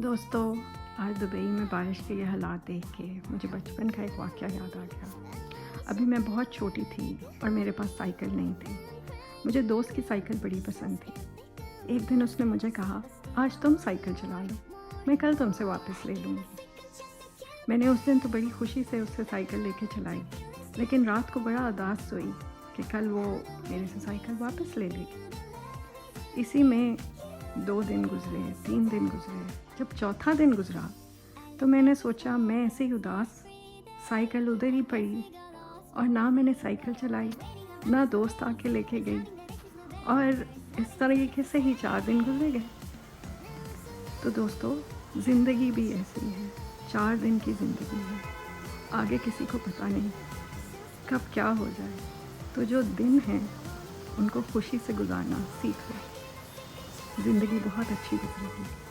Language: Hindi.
दोस्तों, आज दुबई में बारिश के ये हालात देख के मुझे बचपन का एक वाक़या याद आ गया। अभी मैं बहुत छोटी थी और मेरे पास साइकिल नहीं थी। मुझे दोस्त की साइकिल बड़ी पसंद थी। एक दिन उसने मुझे कहा, आज तुम साइकिल चला लो, मैं कल तुमसे वापस ले लूँगी। मैंने उस दिन तो बड़ी खुशी से उससे साइकिल लेके चलाई, लेकिन रात को बड़ा उदास हुई कि कल वो मेरे से साइकिल वापस ले लेगी। इसी में 2 दिन गुज़रे, 3 दिन गुज़रे। जब चौथा दिन गुज़रा तो मैंने सोचा मैं ऐसे ही उदास, साइकिल उधर ही पड़ी और ना मैंने साइकिल चलाई, ना दोस्त आके लेके गई और इस तरीके से ही 4 दिन गुज़र गए। तो दोस्तों, ज़िंदगी भी ऐसी है, 4 दिन की ज़िंदगी है। आगे किसी को पता नहीं कब क्या हो जाए। तो जो दिन हैं उनको खुशी से गुजारना सीख लो। ज़िंदगी बहुत अच्छी गुजरेगी।